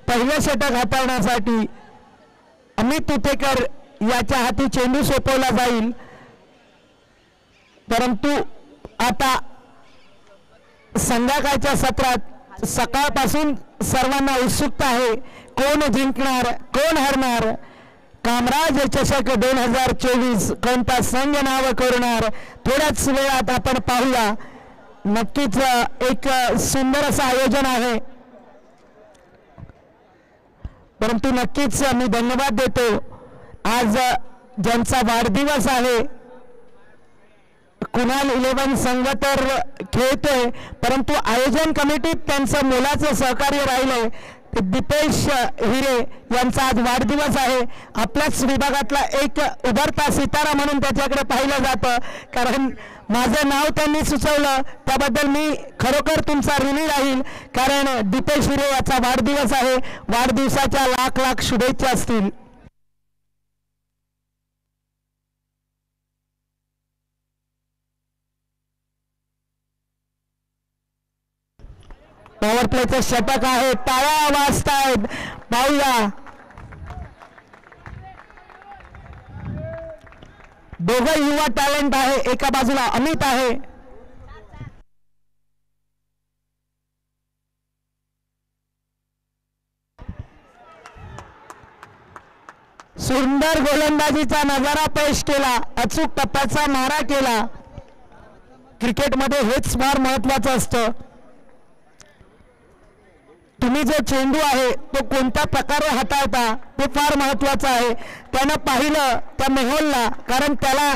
पहिलं षटक हाताळण्यासाठी अमित उतेकर याच्या हाती चेंडू सोपवला जाईल, परंतु आता संध्याकाळच्या सत्रात सकाळपासून सर्वांना उत्सुकता आहे, कोण जिंकणार कोण हरणार, कामराज चषक 2024 कोणता संघ नाव करणार, थोड्याच वेळात आपण पाहूया. नक्कीच एक सुंदर असं आयोजन आहे, परंतु नक्कीच मी धन्यवाद देतो आज ज्यांचा वाढदिवस आहे. कुणाल 11 संघ तर खेळतोय, परंतु आयोजन कमिटीत त्यांचं मोलाचं सहकार्य राहिलंय. दीपेश हिरे यांचा आज वाढदिवस आहे. आपल्याच विभागातला एक उभरता सितारा म्हणून त्याच्याकडे पाहिलं जातं, कारण माझं नाव त्यांनी सुचवलं त्याबद्दल मी खरोखर तुमचा ऋणी राहील, कारण दीपेश हिरे याचा वाढदिवस आहे. वाढदिवसाच्या लाख लाख शुभेच्छा असतील. पॉवर प्लेचं षटक आहे, टाळ्या वाजतायत, पाहूया. दोघं युवा टॅलेंट आहे, एका बाजूला अमित आहे, सुंदर गोलंदाजीचा नजारा पेश केला, अचूक टप्प्याचा मारा केला. क्रिकेटमध्ये हेच फार महत्वाचं असतं. तुम्ही जो चेंडू आहे तो कोणत्या प्रकारे हाताळता ते फार महत्वाचं आहे. त्यानं पाहिलं त्या मेहुलला, कारण त्याला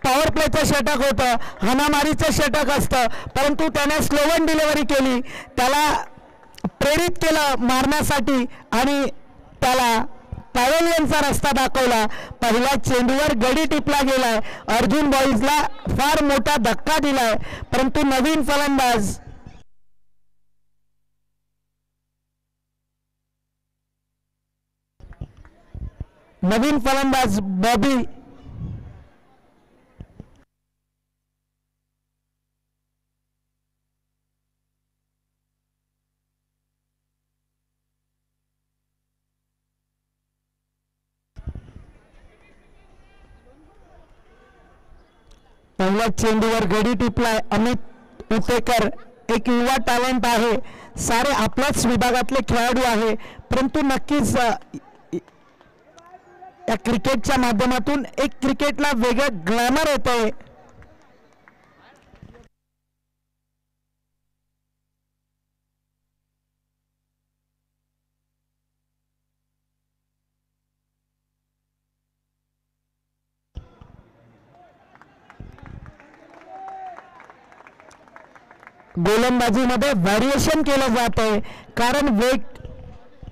पॉवर प्लेचं षटक होतं, हाणामारीचं षटक असतं, परंतु त्याने स्लोवन डिलिव्हरी केली, त्याला प्रेरित केलं मारण्यासाठी आणि त्याला पॅव्हेलियनचा रस्ता दाखवला. पहिल्या चेंडूवर गडी टिपला गेलाय, अर्जुन बॉईजला फार मोठा धक्का दिलाय, परंतु नवीन फलंदाज बॉबी पहिल्या चेंडूवर गडी टिपलाय. अमित उतेकर एक युवा टॅलेंट आहे, सारे आपल्याच विभागातले खेळाडू आहे, परंतु नक्कीच या क्रिकेटच्या माध्यमातून एक क्रिकेटला वेगळं ग्लॅमर येतंय. गोलंदाजीमध्ये व्हॅरिएशन केलं जात आहे, कारण वेग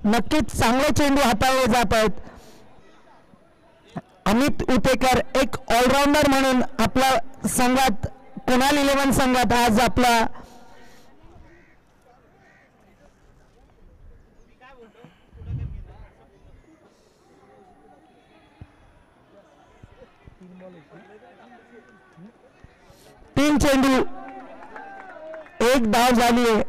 नक्कीच चांगले चेंडू हाताळले जात आहेत. अमित उतेकर एक ऑलराऊंडर म्हणून आपला संघात, कुणाल 11 संघात आज आपला तीन चेंडू एक धाव झाली आहे.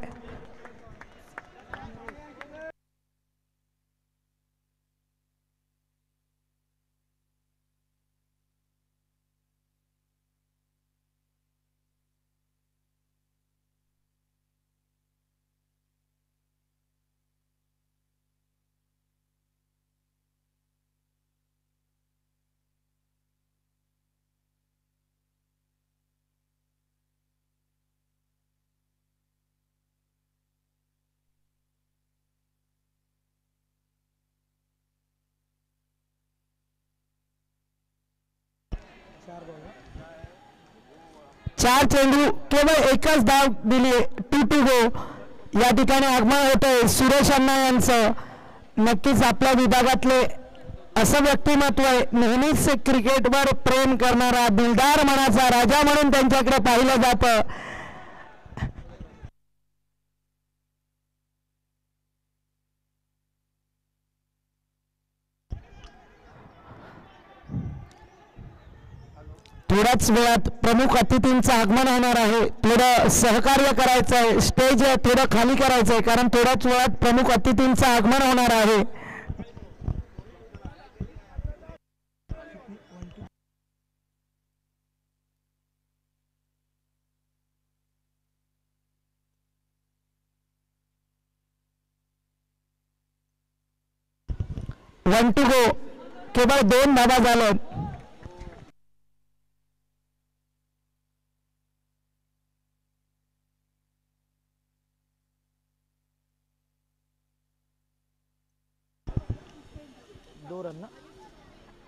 चार चेंडू केवळ एकच धाव दिली, 2 गो. या ठिकाणी आगमन होतंय सुरेश अण्णा यांचं. नक्कीच आपल्या विभागातले असं व्यक्तिमत्व आहे, नेहमीच क्रिकेटवर प्रेम करणारा, दिलदार मनाचा राजा म्हणून त्यांच्याकडे पाहिलं जातं. थोड्याच वेळात प्रमुख अतिथींचं आगमन होणार आहे. थोडं सहकार्य करायचं आहे. स्टेज थोडं खाली करायचं आहे कारण थोड्याच वेळात प्रमुख अतिथींचं आगमन होणार आहे. One to go. केवळ 2 धावा झाल्या.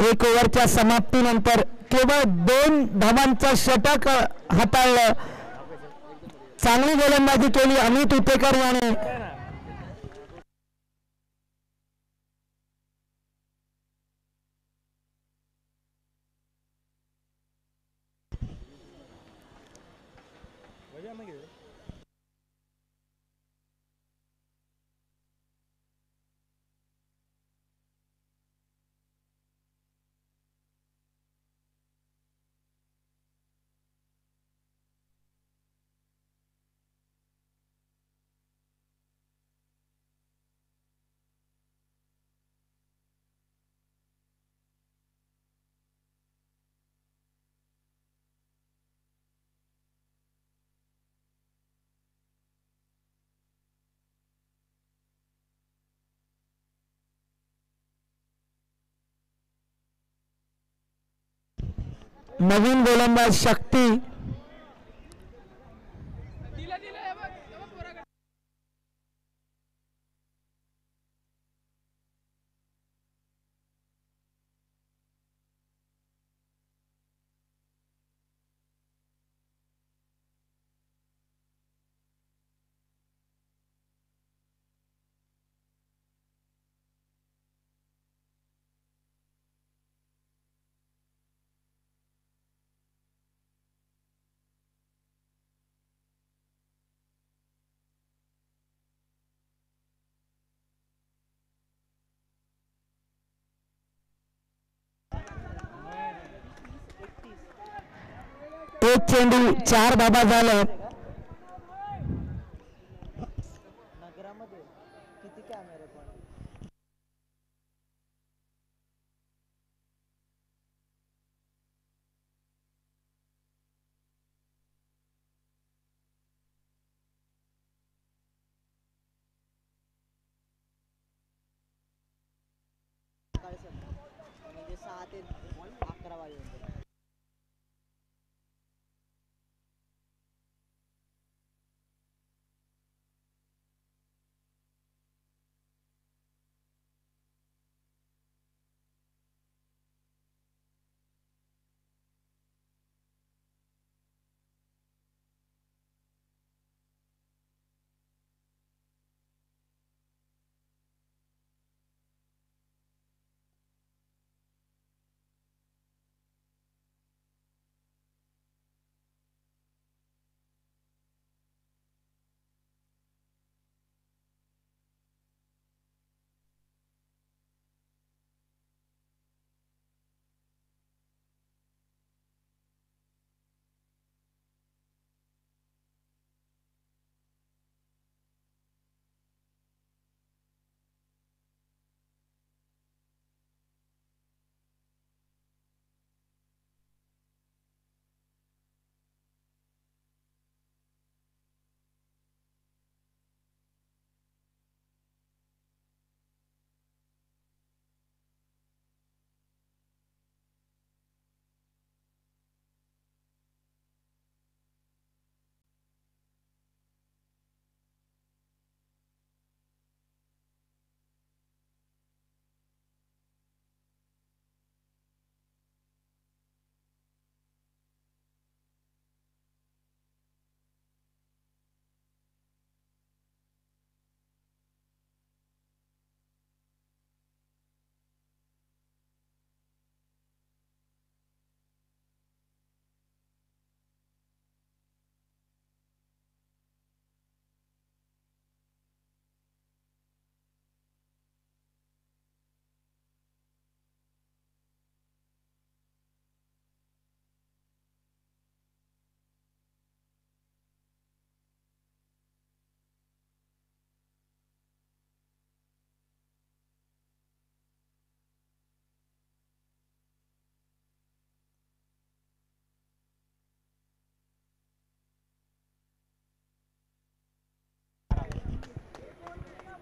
एक ओव्हरच्या समाप्तीनंतर केवळ 2 धावांचं षटक हाताळलं. चांगली गोलंदाजी केली अमित उतेकर याने. नवीन गोलंदाज शक्ती. एक चेंडू 4 धाबा झालं. म्हणजे 6 ते 11 वाजेपर्यंत.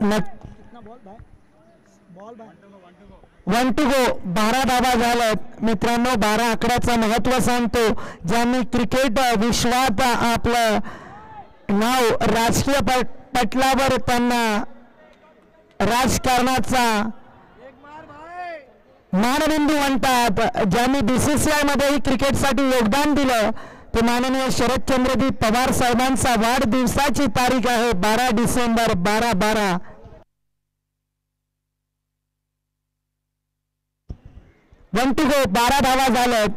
कितना बॉल भाई बॉल भाई 1 to go 12 धावा झाल्यात मित्रांनो. 12 आकड्याचं महत्व सांगतो. ज्यांनी क्रिकेट विश्वात आपलं नाव राजकीय पटलावर त्यांना राजकारणाचा मानबिंदू म्हणतात, ज्यांनी BCCI मध्येही क्रिकेटसाठी योगदान दिलं ते माननीय शरदचंद्रजी पवार साहेबांचा वाढदिवसाची तारीख आहे 12 डिसेंबर 12/12. 1 to go 12 धावा झाल्यात.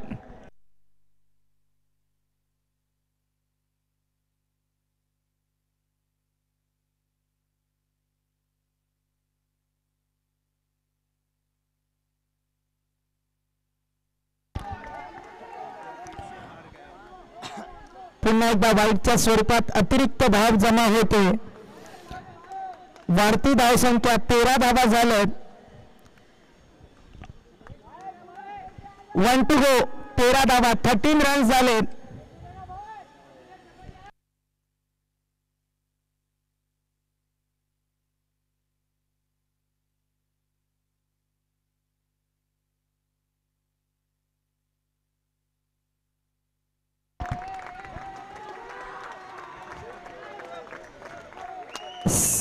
पुन्हा एकदा वाईटच्या स्वरूपात अतिरिक्त धाव जमा होते. वाढती धावसंख्या 13 धावा झाल्यात. 1 to go 13 धावा 13 रन्स झाले.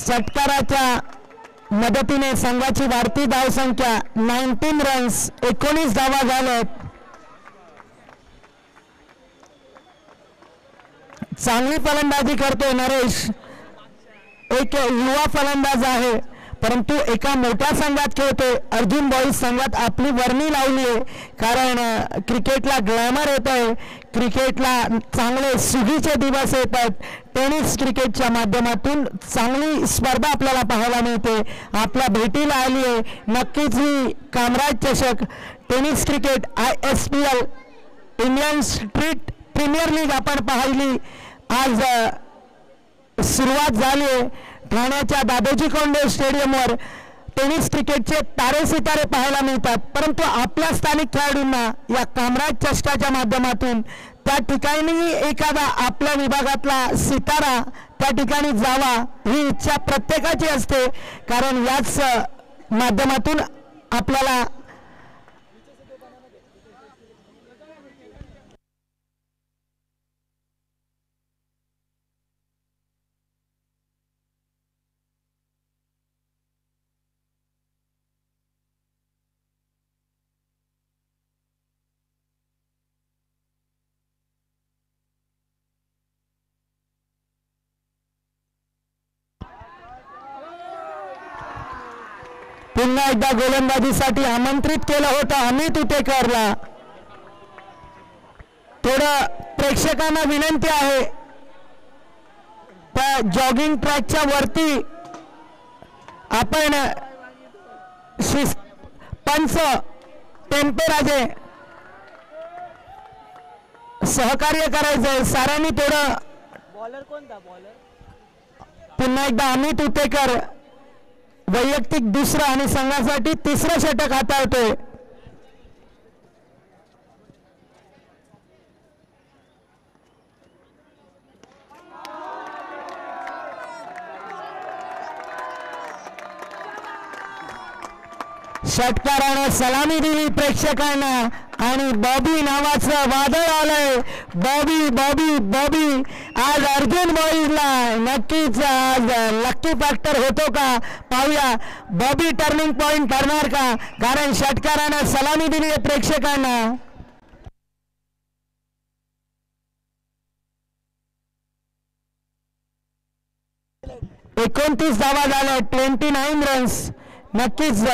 षटकाराच्या मदतीने संघाची वाढती धावसंख्या 19 रन्स 19 धावा झाल्यात. चांगली फलंदाजी करतो नरेश. एक युवा फलंदाज आहे परंतु एका मोठ्या संघात खेळतोय. अर्जुन बॉईज संघात आपली वर्णी लावली आहे कारण क्रिकेटला ग्लॅमर येत आहे. क्रिकेटला चांगले सुगीचे दिवस येतात. टेनिस क्रिकेटच्या माध्यमातून चांगली स्पर्धा आपल्याला पाहायला मिळते. आपल्या भेटीला आली आहे नक्कीच ही कामराज चषक tennis cricket ISPL Indian street premier league आपण पाहिली. आज सुरुवात झाली आहे. ठाण्याच्या दादोजी कोंडे स्टेडियमवर टेनिस क्रिकेटचे तारे सितारे पाहायला मिळतात परंतु आपल्या स्थानिक खेळाडूंना या कामराज चषकाच्या माध्यमातून त्या ठिकाणी एखादा आपल्या विभागातला सितारा त्या ठिकाणी जावा ही इच्छा प्रत्येकाची असते कारण याच माध्यमातून आपल्याला पुन्हा एकदा गोलंदाजीसाठी आमंत्रित केलं होतं अमित उटेकरला. थोडं प्रेक्षकांना विनंती आहे त्या जॉगिंग ट्रॅकच्या वरती आपण पंच टेम्पेराजे सहकार्य करायचंय साऱ्यांनी थोडं. बॉलर कौन था बॉलर पुन्हा एकदा अमित उटेकर वैयक्तिक दुसरं आणि संघासाठी तिसरं षटक हाताळतोय. षटकाराने सलामी दिली प्रेक्षकांना आणि बॉबी नावाचं वादळ आलंय. बॉबी बॉबी बॉबी आज अर्जुन बॉईजला नक्कीच आज लकी फॅक्टर होतो का पाहूया. बॉबी टर्निंग पॉइंट ठरणार का कारण षटकाराने सलामी दिली आहे प्रेक्षकांना. 29 धावा झाल्या 29 रन्स. नक्कीच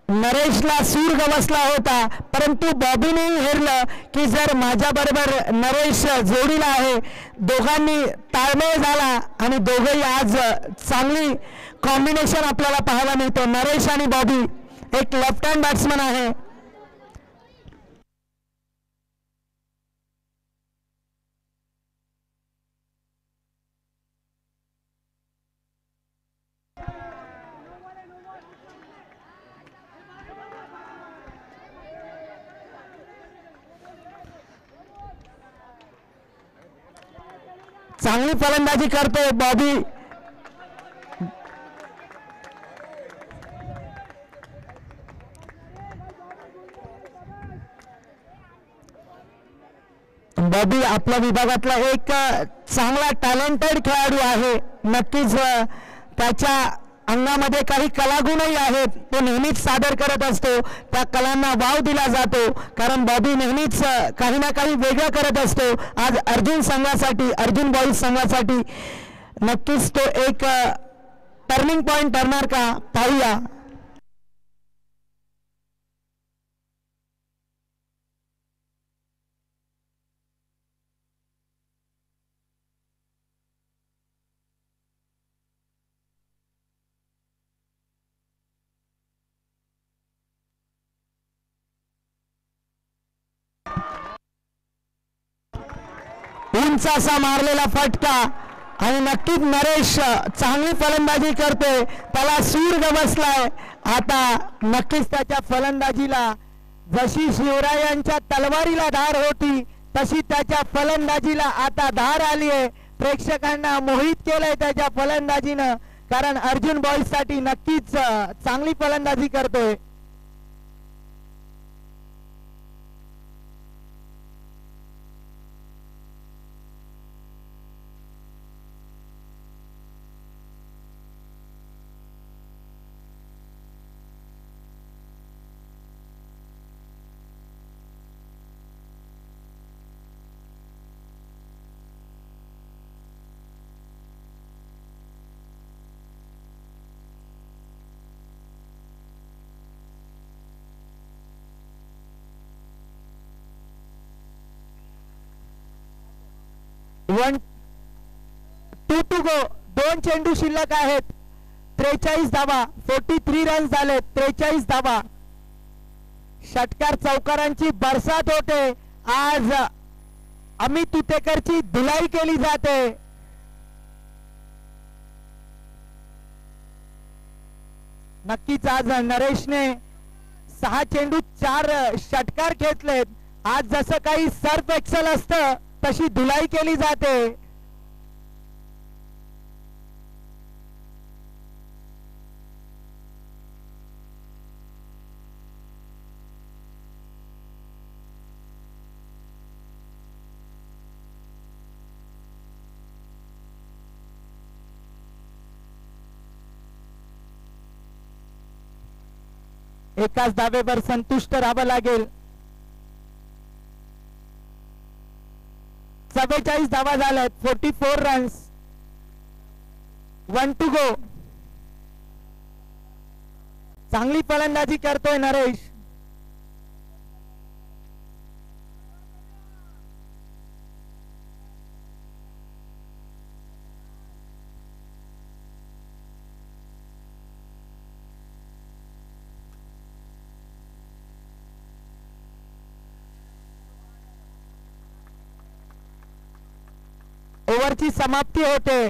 नरेशला सूर गवसला होता परंतु बॉबीनेही हेरलं की जर माझ्या बरोबर नरेश जोडीला आहे. दोघांनी ताळमेळ झाला आणि दोघेही आज चांगली कॉम्बिनेशन आपल्याला पाहायला मिळते. नरेश आणि बॉबी एक लेफ्ट हँड बॅट्समन आहे. चांगली फलंदाजी करतोय बॉबी. बॉबी आपल्या विभागातला एक चांगला टॅलेंटेड खेळाडू आहे. नक्कीच त्याच्या अंगामध्ये काही कलागुणही आहेत. तो नेहमीच सादर करत असतो. त्या कलांना वाव दिला जातो कारण बॉबी नेहमीच काही ना काही वेगळं करत असतो. आज अर्जुन संघासाठी, अर्जुन बॉईज संघासाठी नक्कीच तो एक टर्निंग पॉइंट ठरणार का पाहूया. उंच असा मारलेला फटका आणि नक्कीच नरेश चांगली फलंदाजी करतोय. त्याला सूर बसलाय. आता नक्कीच त्याच्या फलंदाजीला जशी शिवरायांच्या तलवारीला धार होती तशी त्याच्या फलंदाजीला आता धार आली आहे. प्रेक्षकांना मोहित केलंय त्याच्या फलंदाजीनं कारण अर्जुन बॉईज साठी नक्कीच चांगली फलंदाजी करतोय. One two to go. 2 चेंडू शिल्लक आहेत. 43 धावा, 43 रन झाले. 43 धावा. षटकार चौकारांची बरसात होते. आज अमित तुतेकरची धुलाई केली जाते. नक्कीच आज नरेशने 6 चेंडू 4 षटकार घेतलेत. आज जसं काही सर्फ एक्सेल असतं तशी धुलाई केली जाते. एकाच धावेवर संतुष्ट राहावं लागेल. 44 धावा झाल्यात. 44 रन्स. 1 to go. चांगली फलंदाजी करतोय नरेश. ओव्हरची समाप्ती होते.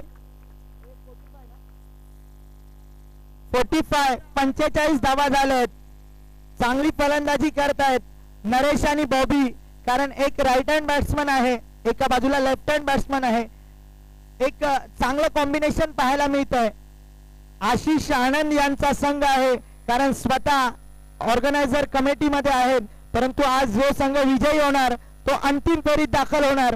45 धावा झाल्यात. चांगली फलंदाजी करतायत नरेश आणि बॉबी कारण एक राईट हँड बॅट्समन आहे, एका बाजूला लेफ्ट हँड बॅट्समन आहे. एक चांगलं कॉम्बिनेशन पाहायला मिळतंय. आशिष आनंद यांचा संघ आहे कारण स्वतः ऑर्गनायझर कमिटीमध्ये आहेत, परंतु आज जो संघ विजयी होणार तो अंतिम फेरीत दाखल होणार.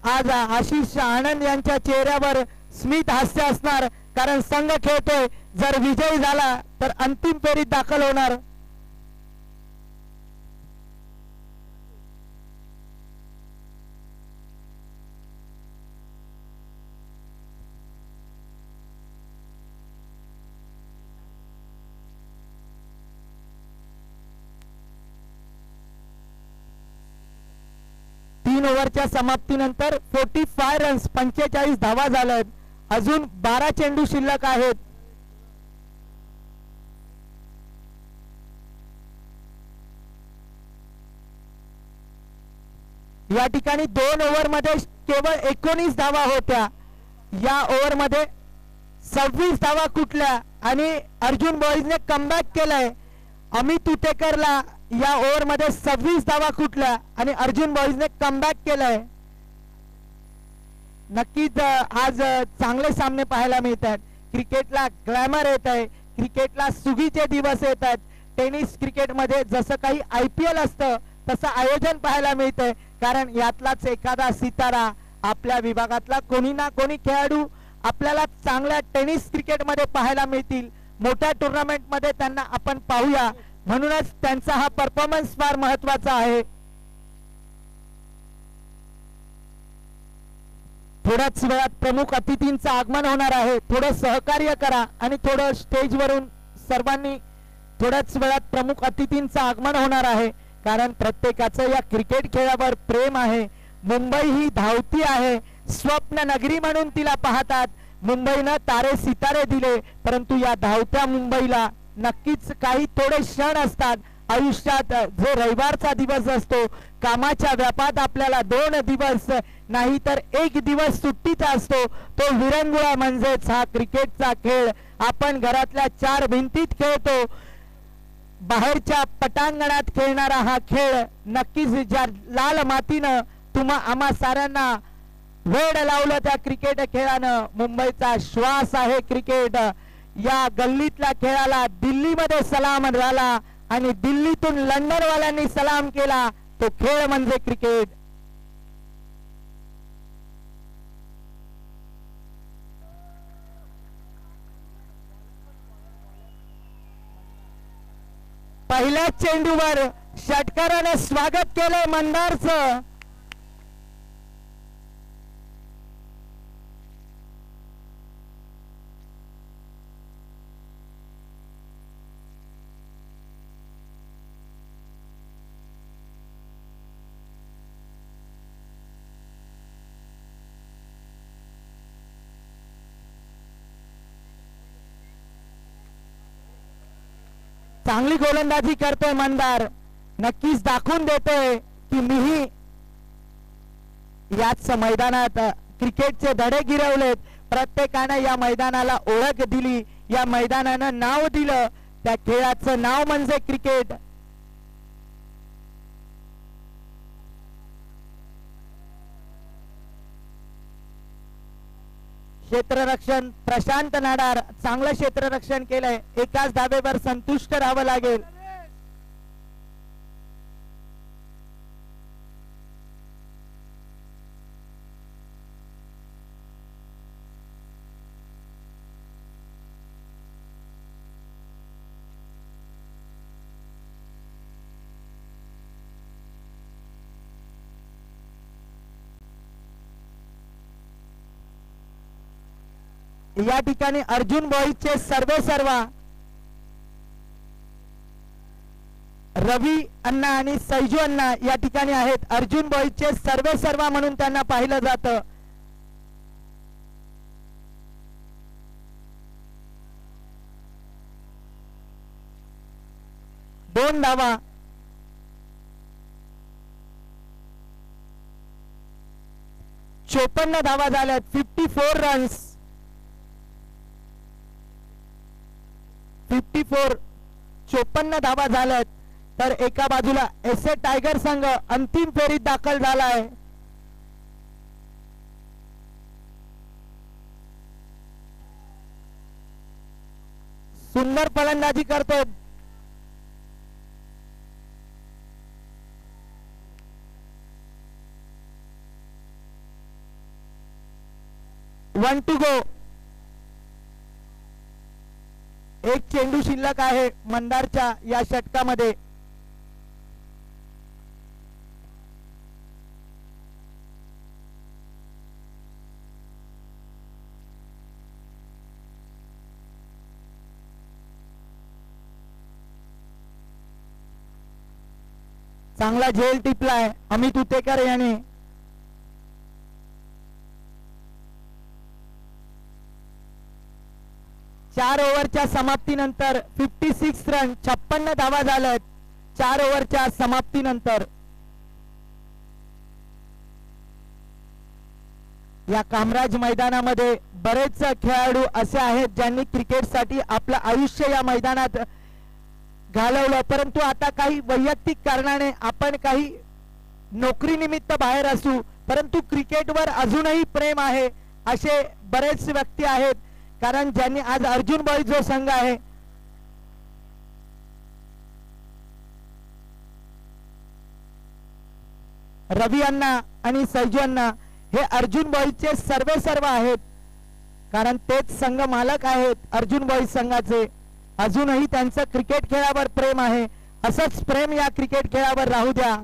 आज आशिष आनंद यांच्या चेहऱ्यावर स्मित हास्य असणार कारण संघ खेळतोय. जर विजयी झाला तर अंतिम फेरीत दाखल होणार. तीन ओव्हरच्या समाप्तीनंतर 45 रन्स 45 धावा झाल्यात. अजून 12 चेंडू शिल्लक आहेत. या ठिकाणी 2 ओव्हर मध्ये केवळ 19 धावा होत्या. या ओव्हर मध्ये 26 धावा कुठल्या आणि अर्जुन बॉईजने कमबॅक केलाय. अमित तुतेकरला या ओव्हर मध्ये 26 धावा कुठल्या आणि अर्जुन बॉईजने कमबॅक केलाय. नक्कीच आज चांगले सामने पाहायला मिळतात. क्रिकेटला ग्लॅमर येत आहे, क्रिकेटला सुगीचे दिवस येतात. टेनिस क्रिकेट मध्ये जसं काही IPL असतं तसं आयोजन पाहायला मिळतंय. कारण यातलाच एखादा सितारा आपल्या विभागातला कोणी ना कोणी खेळाडू आपल्याला चांगल्या टेनिस क्रिकेटमध्ये पाहायला मिळतील, मोठ्या टुर्नामेंटमध्ये त्यांना आपण पाहूया, म्हणूनच त्यांचा हा परफॉर्मन्स फार महत्वाचा आहे. थोड्याच वेळात प्रमुख अतिथींचं आगमन होणार आहे. थोडं सहकार्य करा आणि थोडं स्टेजवरून सर्वांनी थोड्याच वेळात प्रमुख अतिथींचं आगमन होणार आहे, कारण प्रत्येकाचं या क्रिकेट खेळावर प्रेम आहे. मुंबई ही धावती आहे, स्वप्न नगरी म्हणून तिला पाहतात. मुंबईनं तारे सितारे दिले, परंतु या धावत्या मुंबईला नक्कीच काही थोडे क्षण असतात आयुष्यात. जो रविवारचा दिवस असतो, कामाच्या व्यापात आपल्याला 2 दिवस नाही तर 1 दिवस सुट्टीचा असतो, तो विरंगुळा म्हणजेच हा क्रिकेटचा खेळ. आपण घरातल्या 4 भिंतीत खेळतो, बाहेरच्या पटांगणात खेळणारा हा खेळ नक्कीच ज्या लाल मातीनं आम्हा साऱ्यांना वेड लावलं त्या क्रिकेट खेळानं. मुंबईचा श्वास आहे क्रिकेट. या गल्लीतल्या खेळाला दिल्लीमध्ये सलाम झाला आणि दिल्लीतून लंडनवाल्यांनी सलाम केला. तो खेळ म्हणजे क्रिकेट. पहिल्याच चेंडूवर षटकाराने स्वागत केले मंदारचं. चांगली गोलंदाजी करतोय मंदार. नक्कीच दाखवून देतोय की मीही याच मैदानात क्रिकेटचे धडे गिरवलेत. प्रत्येकाने या मैदानाला ओळख दिली, या मैदानानं नाव दिलं. त्या खेळाचं नाव म्हणजे क्रिकेट. क्षेत्ररक्षण प्रशांत नाडार चांगलं क्षेत्ररक्षण केलंय. एकाच धाबेवर संतुष्ट राहावं लागेल. या ठिकाणी अर्जुन बॉईजचे सर्वा रवी अण्णा आणि सैजू अण्णा या ठिकाणी आहेत. अर्जुन बॉईजचे सर्वा म्हणून त्यांना पाहिलं जातं. दोन धावा. 54 धावा झाल्यात. 54 रन्स. 54 धावा झाल्यात. तर एका बाजूला एसए टायगर संघ अंतिम फेरीत दाखल झालाय. सुंदर फलंदाजी करतो. One to go. एक चेंडू शिल्लक आहे मंदारच्या या षटकामध्ये. चांगला झेल टिपलाय अमित उतेकर याने. चार ओव्हरच्या समाप्तीनंतर 56 रन 56 धावा झाल्यात. 4 ओव्हरच्या समाप्तीनंतर या कामराज मैदानामध्ये बरेच खेळाडू असे आहेत ज्यांनी क्रिकेटसाठी आपलं आयुष्य या मैदानात घालवलं, परंतु आता काही वैयक्तिक कारणाने आपण काही नोकरीनिमित्त बाहेर असू, परंतु क्रिकेटवर अजूनही प्रेम आहे असे बरेच व्यक्ती आहेत. कारण ज्यांनी आज अर्जुन बॉईज जो संघ आहे रवी अण्णा आणि सैजू अण्णा हे अर्जुन बॉईजचे सर्व आहेत, कारण तेच संघ मालक आहेत अर्जुन बॉईज संघाचे. अजूनही त्यांचं क्रिकेट खेळावर प्रेम आहे, असंच प्रेम या क्रिकेट खेळावर राहू द्या.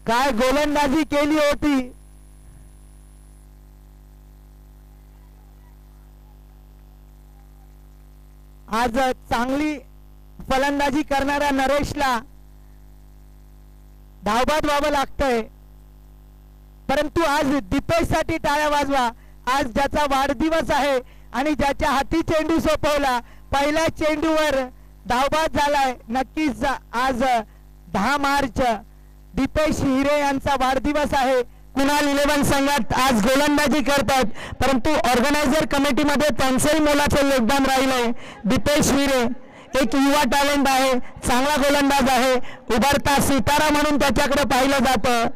काय गोलंदाजी केली होती. आज चांगली फलंदाजी करणाऱ्या नरेशला धावबाद व्हावं लागतंय, परंतु आज दीपेशसाठी टाळ्या वाजवा. आज ज्याचा वाढदिवस आहे आणि ज्याच्या हाती चेंडू सोपवला, पहिल्या चेंडूवर धावबाद झालाय. नक्कीच आज 10 मार्च दीपेश हिरे यांचा वाढदिवस आहे. कुणाल 11 संघात आज गोलंदाजी करतात, परंतु ऑर्गनायझर कमिटीमध्ये त्यांचंही मोलाचं योगदान राहिलंय. दीपेश हिरे एक युवा टॅलेंट आहे, चांगला गोलंदाज आहे, उभरता सितारा म्हणून त्याच्याकडे पाहिलं जातं.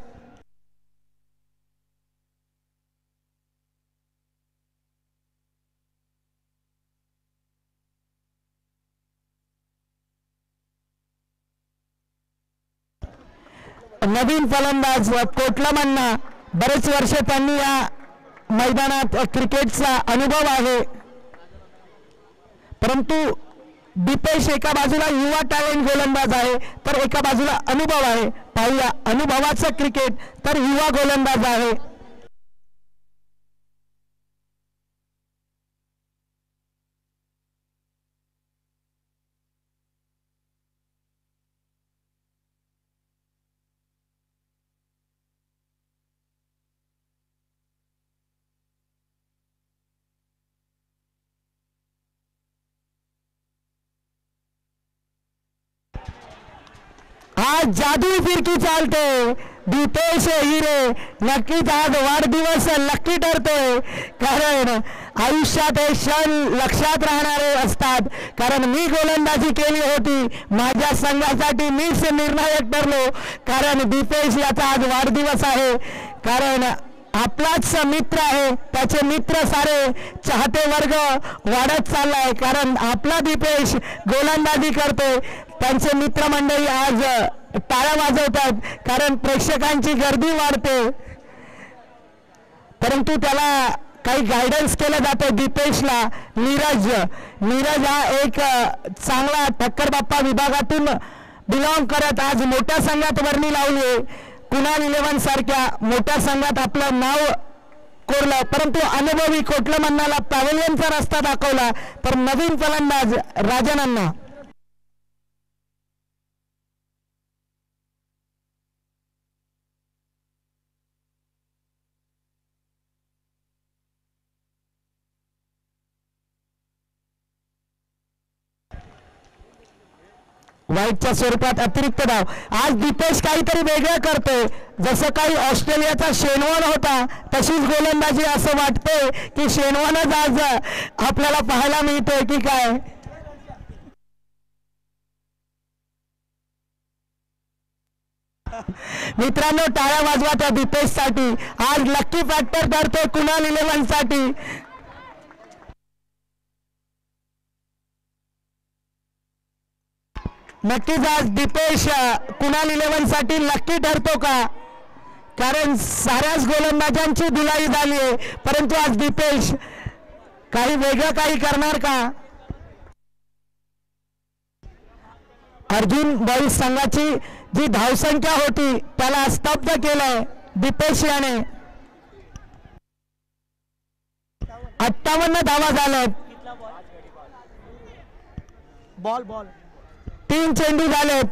नवीन फलंदाज कोटलामन्ना, बरेच वर्ष त्यांनी या मैदानात क्रिकेटचा अनुभव आहे, परंतु दीपेश एका बाजूला युवा टॅलेंट गोलंदाज आहे तर एका बाजूला अनुभव आहे. पाहूया अनुभवाचं क्रिकेट तर युवा गोलंदाज आहे. आज जादुई फिरकी चालते. दीपेश हिरे नक्कीच आज वाढदिवस लक्की ठरतोय, कारण आयुष्यात हे क्षण लक्षात राहणारे असतात. कारण मी गोलंदाजी केली होती, माझ्या संघासाठी मीच निर्णायक ठरलो, कारण दीपेश याचा आज वाढदिवस आहे. कारण आपलाच मित्र आहे, त्याचे मित्र सारे चाहते वर्ग वाढत चाललाय, कारण आपला दीपेश गोलंदाजी करतोय. त्यांचे मित्रमंडळी आज टाळ्या वाजवतात, कारण प्रेक्षकांची गर्दी वाढते, परंतु त्याला काही गायडन्स केलं जातं. दीपेशला नीरज हा एक चांगला ठक्कर बाप्पा विभागातून बिलॉंग करत आज मोठ्या संघात वर्णी लावली. कुणाल 11 सारख्या मोठ्या संघात आपलं नाव कोरलं, परंतु अनुभवी कोटलामन्नाला पॅव्हेलियनचा रस्ता दाखवला. तर नवीन फलंदाज राजन अण्णा. वाईटच्या स्वरूपात अतिरिक्त धाव. आज दीपेश काहीतरी वेगळं करतोय, जसं काही ऑस्ट्रेलियाचा शेनवॉन होता तशीच गोलंदाजी असं वाटतंय की शेनवॉनच आज आपल्याला पाहायला मिळतोय की काय. मित्रांनो टाळ्या वाजवा त्या दीपेशसाठी. आज लक्की फॅक्टर ठरतोय कुणाल 11 साठी. नक्कीच आज दीपेश कुणाल 11 साठी लक्की ठरतो का, कारण साऱ्याच गोलंदाजांची धुलाई झाली आहे, परंतु आज दीपेश काही वेगळं काही करणार का. अर्जुन बॉईज संघाची जी धावसंख्या होती त्याला स्तब्ध केलंय दीपेश याने. 58 धावा झाल्यात. बॉल 3 चेंडू झालेत.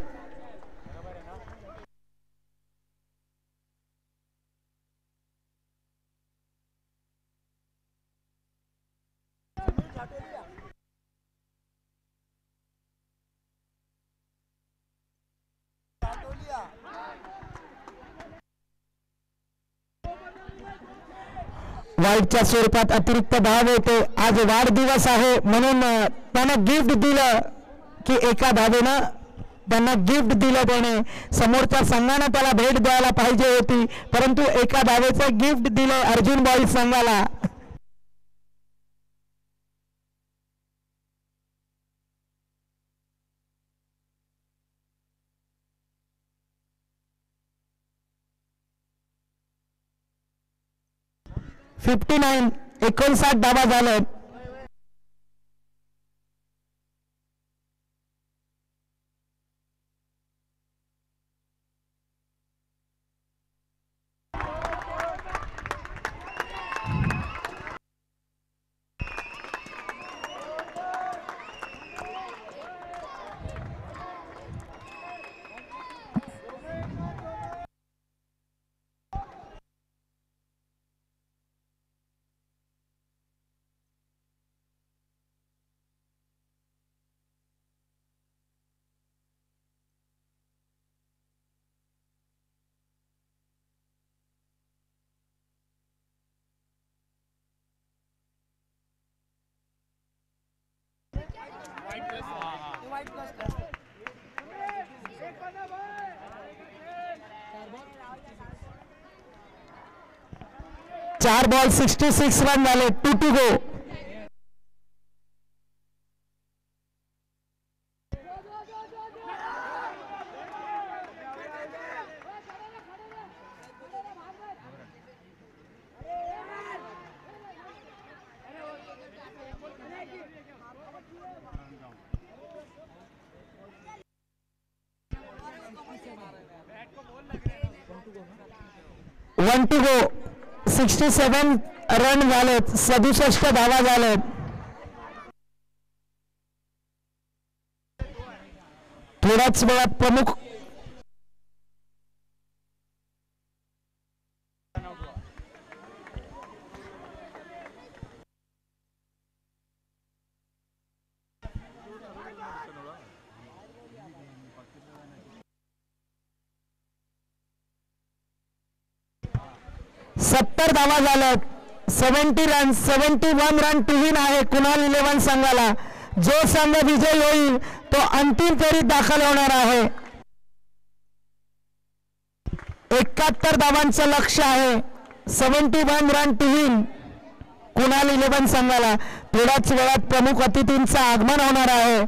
वाईटच्या स्वरूपात अतिरिक्त धाव होते. आज वाढदिवस आहे म्हणून त्यानं गिफ्ट दिलं की एका धावेनं त्यांना गिफ्ट दिलं त्याने. समोरच्या संघाने त्याला भेट द्यायला पाहिजे होती, परंतु एका धावेचं गिफ्ट दिले अर्जुन बॉईज संघाला. $59 59 धावा झाल्यात. चार बॉल 66 रन झाले. 2 to go. One to go. 67 run झालेत. 67 धावा झालेत. थोड्याच वेळात प्रमुख सत्तर धावा झाल्यात. 70 रन. 71 रन टू विन आहे कुणाल 11 संघाला. जो संघ विजय होईल तो अंतिम फेरीत दाखल होणार आहे. 71 धावांचं लक्ष्य आहे. 71 रन टू विन कुणाल 11 संघाला. थोड्याच वेळात प्रमुख अतिथींचं आगमन होणार आहे.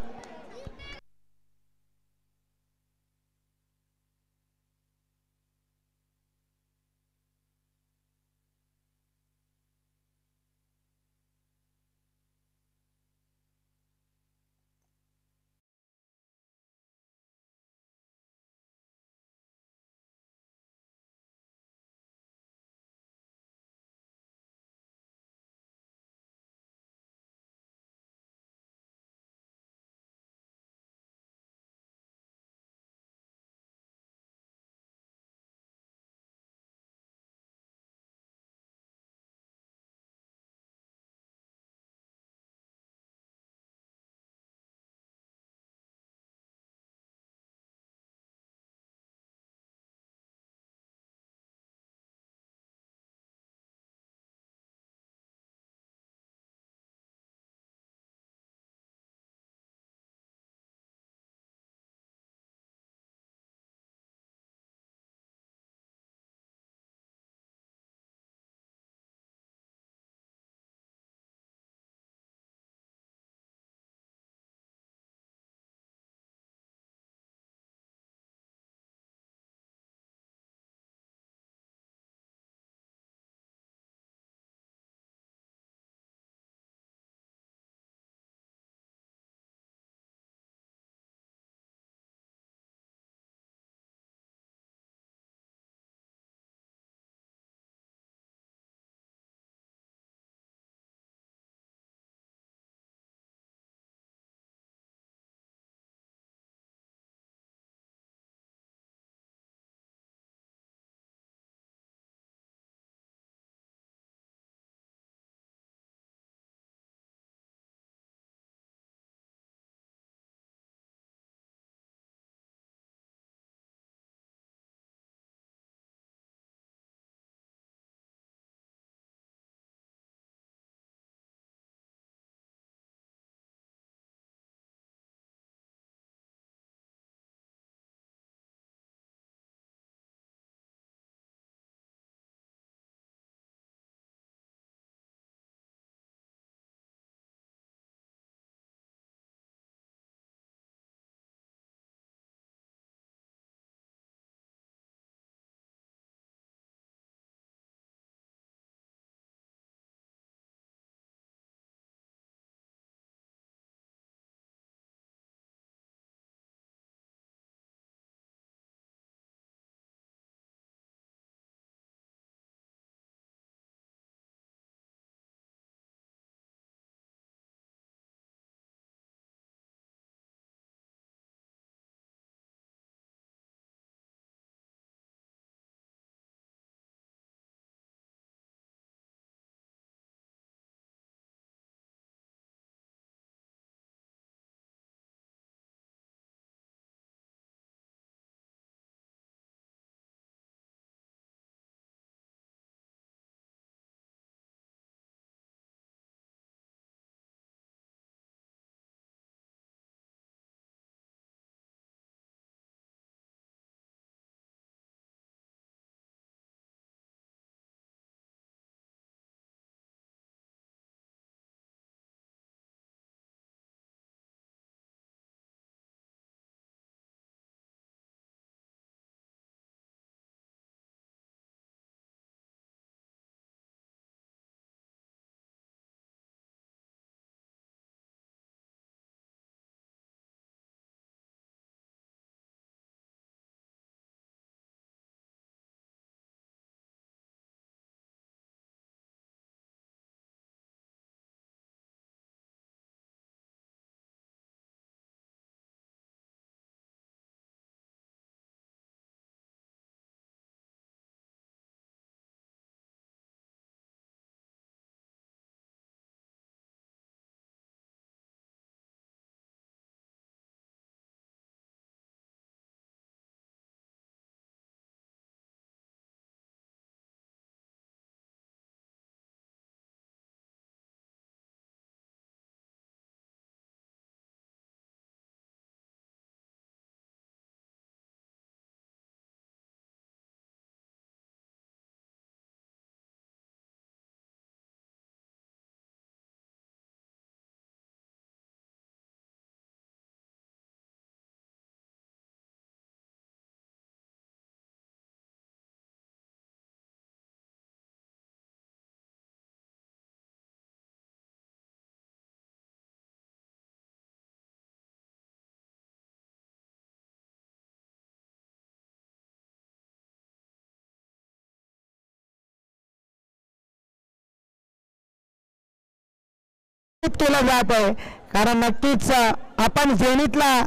केलं जात आहे. कारण नक्कीच आपण जेनीतला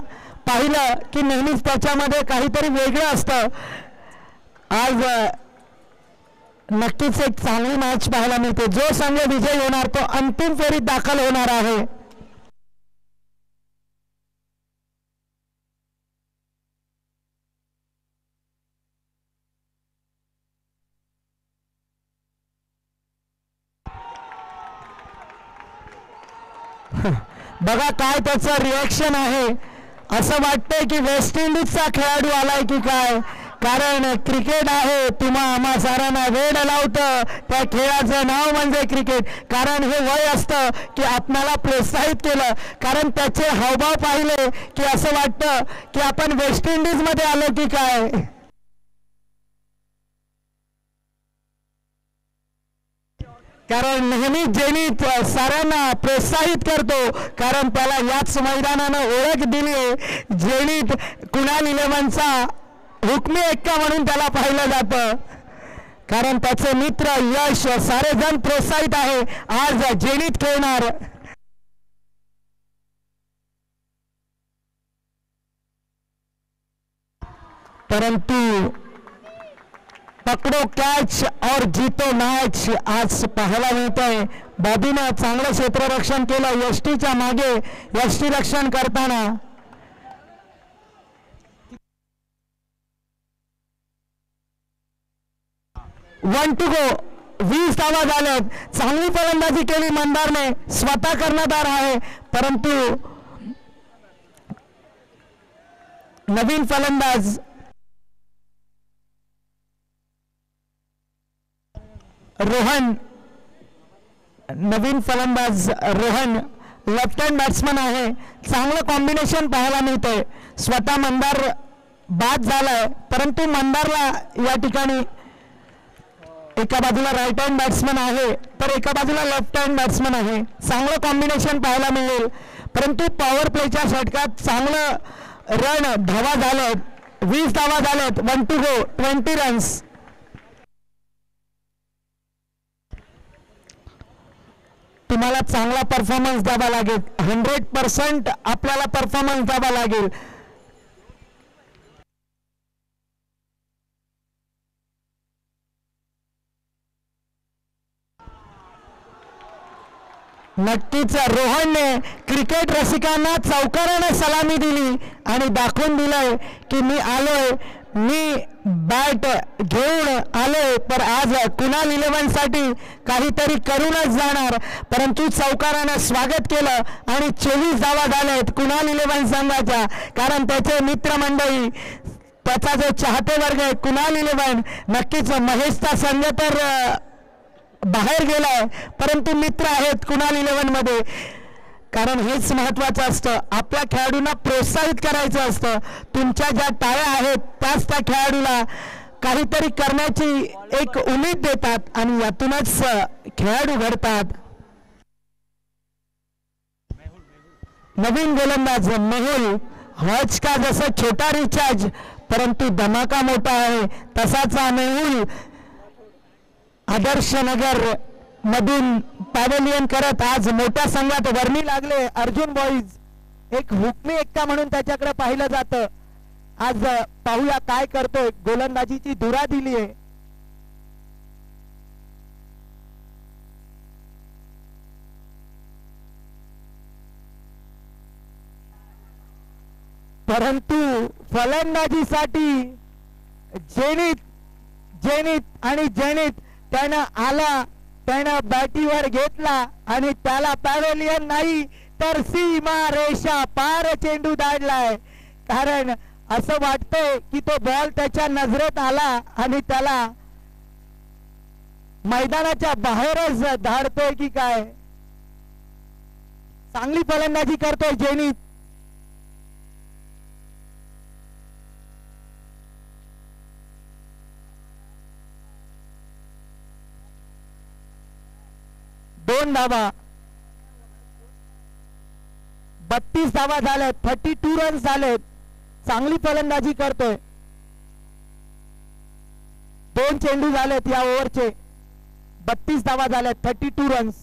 पाहिलं की नेहमीच त्याच्यामध्ये काहीतरी वेगळं असतं. आज नक्कीच एक चांगली मॅच पाहायला मिळते. जो संघ विजयी होणार तो अंतिम फेरीत दाखल होणार आहे. बघा काय त्याचं रिॲक्शन आहे. असं वाटतंय की वेस्ट इंडिजचा खेळाडू आलाय की काय. कारण क्रिकेट आहे, तुम्हा आम्हा साऱ्यांना वेड लावतं. त्या खेळाचं नाव म्हणजे क्रिकेट. कारण हे वय असतं की आपणाला प्रोत्साहित केलं. कारण त्याचे हावभाव पाहिले की असं वाटतं की आपण वेस्ट इंडिजमध्ये आलो की काय. कारण नेहमी जेनीत साऱ्यांना प्रोत्साहित करतो. कारण त्याला याच मैदानानं ओळख दिली आहे. जेनीत कुणाल 11चा हुकमी एक्का म्हणून त्याला पाहिलं जातं. कारण त्याचे मित्र यश सारेजण प्रोत्साहित आहे. आज जेनीत खेळणार. परंतु पकडो कॅच और जीतो मॅच आज पाहायला मिळतंय. बॉबीनं चांगलं क्षेत्ररक्षण केलं. यष्टीच्या मागे यष्टी रक्षण करताना 1 to go. 20 धावा झाल्यात. चांगली फलंदाजी केली मंदारने. स्वतः कर्णधार आहे. परंतु नवीन फलंदाज रोहन लेफ्ट हँड बॅट्समन आहे. चांगलं कॉम्बिनेशन पाहायला मिळतंय. स्वतः मंदार बाद झालाय. परंतु मंदारला या ठिकाणी एका बाजूला राईट हँड बॅट्समन आहे तर एका बाजूला लेफ्ट हँड बॅट्समन आहे. चांगलं कॉम्बिनेशन पाहायला मिळेल. परंतु पॉवर प्लेच्या षटकात चांगलं रन धावा झाल्यात. 20 धावा झाल्यात. 1 to go. 20 रन्स. तुम्हाला चांगला परफॉर्मन्स द्यावा लागेल. 100% आपल्याला परफॉर्मन्स द्यावा लागेल. नक्कीच रोहनने क्रिकेट रसिकांना चौकाराने सलामी दिली आणि दाखवून दिलंय की मी आलोय, मी बॅट घेऊन आलोय, तर आज कुणाल 11साठी काहीतरी करूनच जाणार. परंतु चौकाराने स्वागत केलं आणि 24 धावा झाल्यात कुणाल 11 संघाच्या. कारण त्याचे मित्रमंडळी, त्याचा जो चाहते वर्ग आहे कुणाल 11, नक्कीच महेशचा संघ तर बाहेर गेलाय परंतु मित्र आहेत कुणाल 11 मध्ये. कारण हेच महत्वाचं असतं. आपल्या खेळाडूंना प्रोत्साहित करायचं असतं. तुमच्या ज्या टाळ्या आहेत त्याच त्या खेळाडूला काहीतरी करण्याची एक उमेद देतात आणि यातूनच खेळाडू घडतात. नवीन गोलंदाज मेहुल. हज का जसं छोटा रिचार्ज परंतु धमाका मोठा आहे तसाच मेहुल आदर्श नगर मधून पॅव्हेलियन करत आज मोठ्या संघात वर्णी लागले. अर्जुन बॉईज एक हुकमी एक्का म्हणून त्याच्याकडे पाहिलं जातं. आज पाहूया काय करतोय. गोलंदाजीची धुरा दिली आहे. परंतु फलंदाजीसाठी जेनीत त्यानं आला, त्यानं बॅटीवर घेतला आणि त्याला पॅव्हेलियन नाही तर सीमा रेषा पार चेंडू दाडलाय. कारण असं वाटतंय की तो बॉल त्याच्या नजरेत आला आणि त्याला मैदानाच्या बाहेरच धाडतोय की काय. चांगली फलंदाजी करतोय जेनीत. दोन धावा. 32 धावा झाल्यात. 32 रन्स झालेत. चांगली फलंदाजी करतोय. 2 चेंडू झालेत या ओव्हरचे. 32 धावा झाल्यात. 32 रन्स.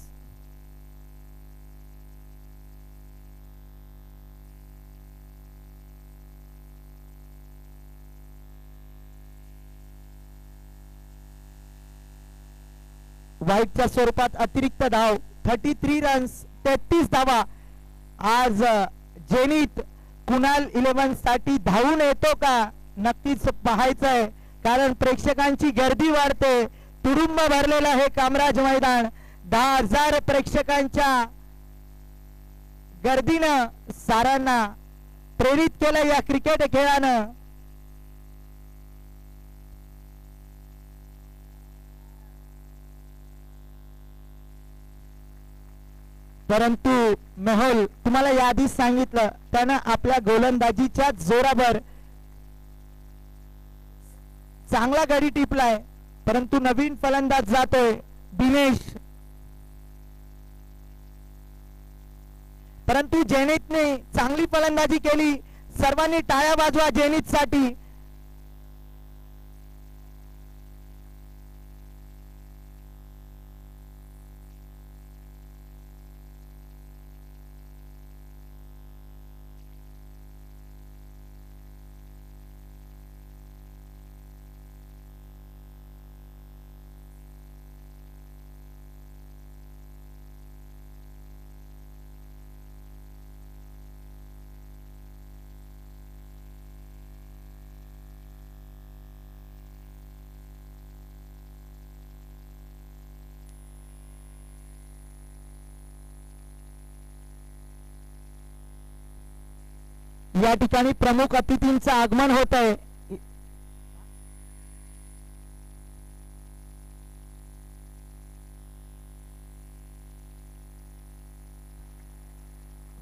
वाईटच्या स्वरूपात अतिरिक्त धाव 33 रन्स 33 धावा. आज जेनीत कुणाल 11 साठी धावून येतो का नक्कीच पाहायचंय, कारण प्रेक्षकांची गर्दी वाढते. तुडुंब भरलेलं हे कामराज मैदान 10,000 प्रेक्षकांच्या गर्दीनं सारांना प्रेरित केलं या क्रिकेट खेळानं. परंतु मेहुल, तुम्हाला याआधीच सांगितलं, त्यानं आपल्या गोलंदाजीच्या जोरावर चांगला गडी टिपलाय. परंतु नवीन फलंदाज जातोय दिनेश. परंतु जेनितने चांगली फलंदाजी केली. सर्वांनी टाळ्या वाजवा जेनित साठी. या ठिकाणी प्रमुख अतिथींचं आगमन होत आहे.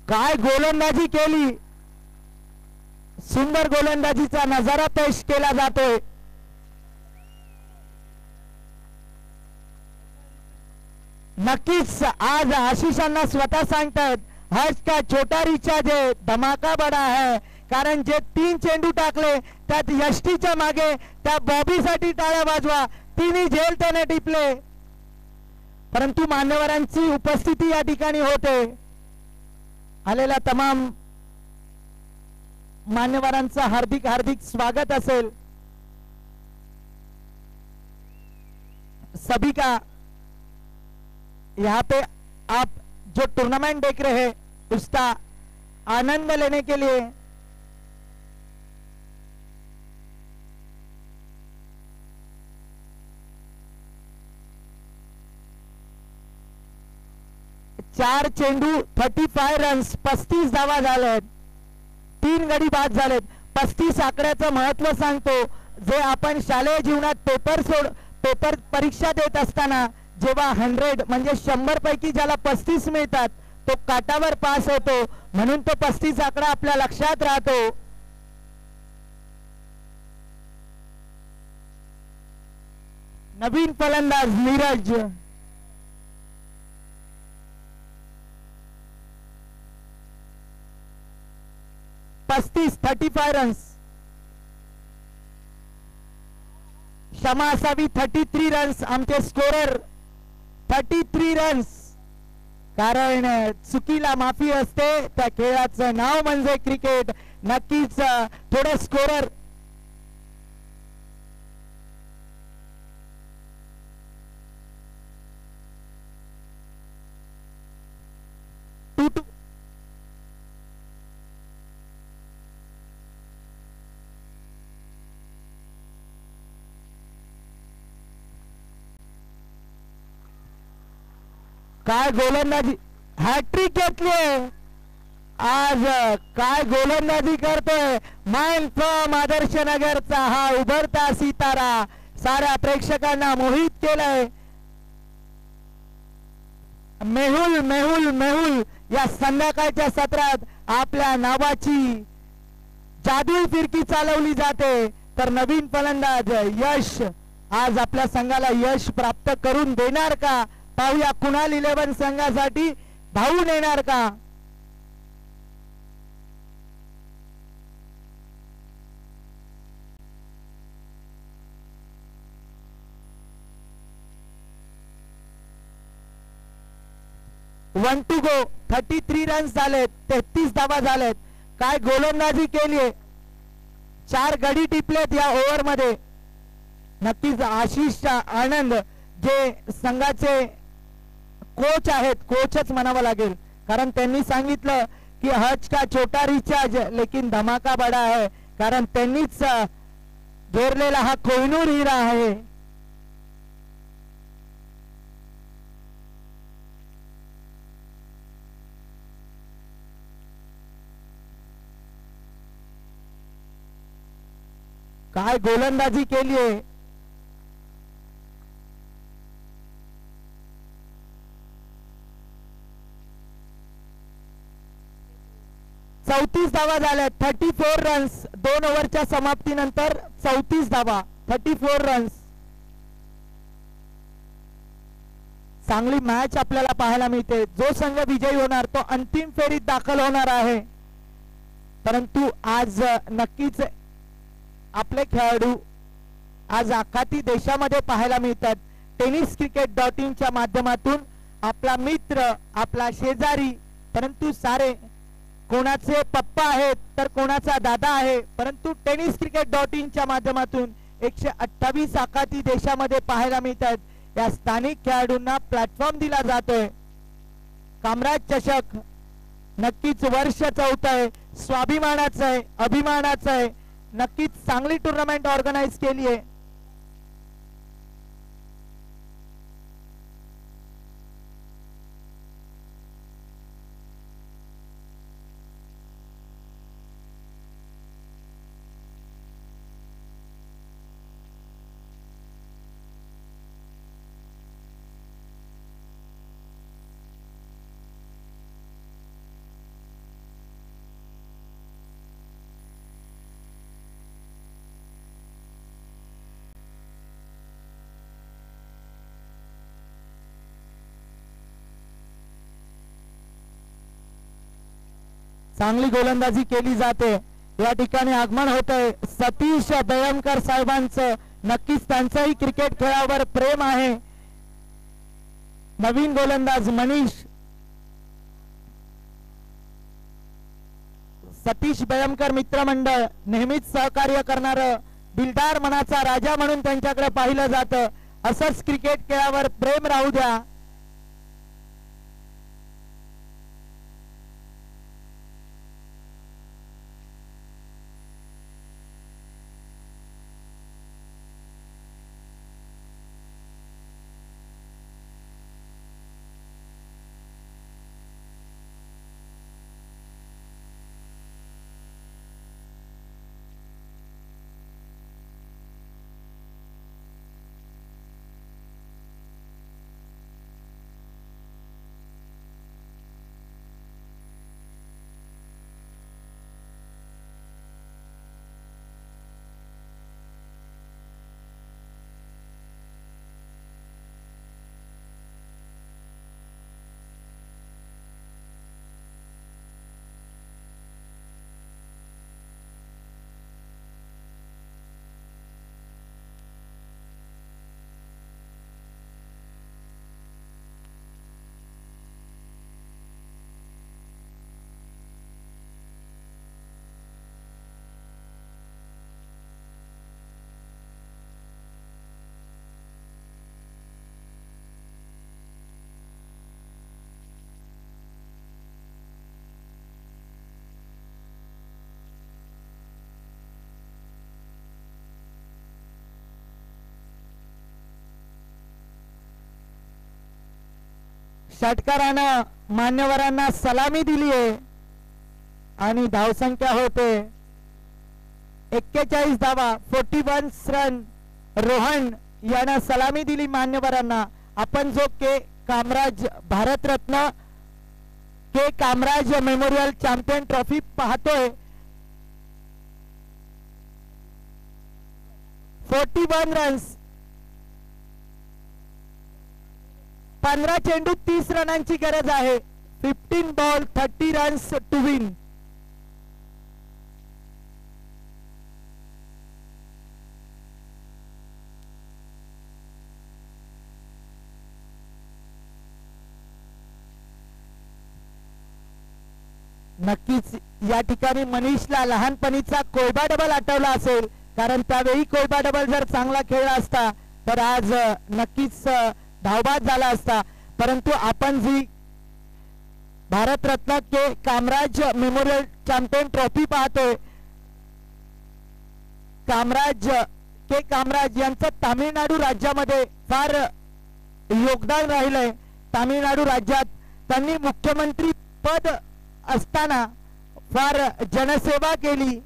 काय गोलंदाजी केली, सुंदर गोलंदाजीचा नजारा पेश केला जातोय. नक्कीच आज आशिषांना स्वतः सांगतात, हर्ष का छोटा रिचार्ज है, धमाका बड़ा है. कारण जे 3 चेंडू टाकले त्यात यष्टीच्या मागे त्या बॉबीसाठी टाळ्या वाजवा. 3 झेल त्याने टिपले. परंतु मान्यवरांची उपस्थिती या ठिकाणी होते. आलेल्या तमाम मान्यवरांचं हार्दिक हार्दिक स्वागत असेल. सभी का यहाँ पे आप जो टूर्नामेंट देख रहे हैं उसका आनंद लेने के लिए चार चेंडू 35 रन्स 35 धावा झालेत. 3 गडी बाद झालेत. 35 आकड्याचं महत्व सांगतो. जे आपण शालेय जीवनात पेपर परीक्षा देत असताना जेव्हा 100 म्हणजे 100 पैकी ज्याला 35 मिळतात तो काटावर पास होतो. म्हणून तो 35 आकडा आपल्या लक्षात राहतो. नवीन फलंदाज नीरज. पस्तीस 35 रन्स. क्षमा असावी 33 रन्स. आमचे स्कोरर 33 रन्स. कारण चुकीला माफी असते. त्या खेळाचं नाव म्हणजे क्रिकेट. नक्कीच थोडे स्कोरर काय गोलंदाजी, हॅट्रिक घेतली आज. काय गोलंदाजी करतोय माइन फ्रॉम आदर्श नगरचा हा उभरता सितारा. साऱ्या प्रेक्षकांना मोहित केलंय. मेहुल मेहुल मेहुल या संध्याकाळच्या सत्रात आपल्या नावाची जादुई फिरकी चालवली जाते. तर नवीन फलंदाज यश आज आपल्या संघाला यश प्राप्त करून देणार का पाहूया. कुणाल 11 संघासाठी धावून येणार का. One to go. 33 रन्स झालेत. 33 धावा झालेत. काय गोलंदाजी केलीये. 4 गडी टिपलेत या ओव्हर मध्ये. नक्कीच आशिषचा आनंद जे संघाचे कोच आहेत, कोचच म्हणावं लागेल, कारण त्यांनी सांगितलं की हज का छोटा रिचार्ज लेकिन धमाका बडा है, कारण त्यांनीच घेरलेला हा कोहिनूर हिरा आहे. काय गोलंदाजी केली आहे. चौतीस धावा झाल्या. 34 रन्स 2 ओव्हरच्या समाप्तीनंतर 34 धावा, 34 रन्स. चांगली मॅच आपल्याला पाहायला मिळते. जो संघ विजयी होणार तो अंतिम फेरीत दाखल होणार आहे. परंतु आज नक्कीच आपले खेळाडू आज आखाती देशामध्ये पाहायला मिळतात. टेनिस क्रिकेट .in च्या माध्यमातून आपला मित्र, आपला शेजारी, परंतु सारे कोणाचे पप्पा आहेत तर कोणाचा दादा आहे, परंतु टेनिस क्रिकेट .in च्या माध्यमातून 128 आखाती देशामध्ये पाहायला मिळतात. या स्थानिक खेळाडूंना प्लॅटफॉर्म दिला जातोय. कामराज चषक नक्कीच वर्ष 4th आहे, स्वाभिमानाचं आहे, अभिमानाचं आहे. नक्कीच चांगली टुर्नामेंट ऑर्गनाइज केली आहे. चांगली गोलंदाजी केली जाते. या ठिकाणी आगमन होतंय सतीश बेळमकर साहेबांचं. नक्कीच त्यांचंही क्रिकेट खेळावर प्रेम आहे. नवीन गोलंदाज मनीष सतीश बेळमकर मित्रमंडळ नेहमीच सहकार्य करणार दिलदार मनाचा राजा म्हणून त्यांच्याकडे पाहिलं जातं. असंच क्रिकेट खेळावर प्रेम राहू द्या. षटकारानं मान्यवरांना सलामी दिली आहे आणि धावसंख्या होते 41 धावा, 41 रन. रोहन यानं सलामी दिली मान्यवरांना. आपण जो के कामराज भारतरत्न के कामराज मेमोरियल चॅम्पियन ट्रॉफी पाहतोय, 41 रन्स, 15 चेंडू 30 रनांची गरज आहे. 15 बॉल 30 रन्स टू विन. नक्कीच या ठिकाणी मनीषला लहानपणीचा कोयबा डबल आठवला असेल, कारण त्यावेळी कोयबा डबल जर चांगला खेळला असता तर आज नक्कीच धावबाद झाला असता, परंतु आपण जी भारतरत्न के कामराज मेमोरियल चॅम्पियन ट्रॉफी पाहतोय, कामराज यांचं तामिळनाडू राज्यामध्ये फार योगदान राहिलंय. तामिळनाडू राज्यात त्यांनी मुख्यमंत्री पद असताना फार जनसेवा केली.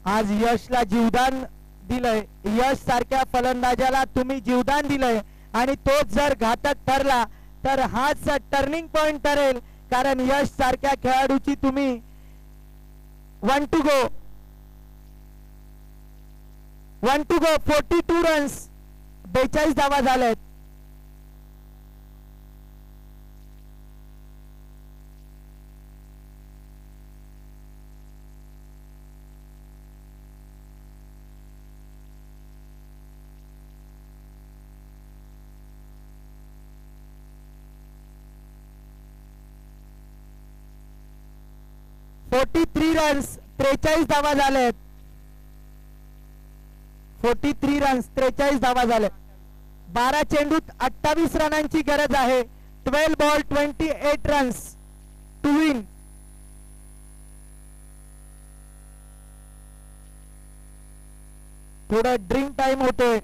आज यशला जीवदान दिलंय. यश सारख्या फलंदाजाला तुम्ही जीवदान दिलंय आणि तो जर घातक ठरला तर हाच टर्निंग पॉइंट ठरेल, कारण यश सारख्या खेळाडूची तुम्ही 1 to go 42 रन्स 42 धावा झालेत. रन्स 43 धावा झालेत. 43 रन्स 43 धावा झाले. 12 चेंडूत 28 रनांची गरज आहे. 12 बॉल 28 रन्स टू विन. थोडं ड्रिंक टाइम होतोय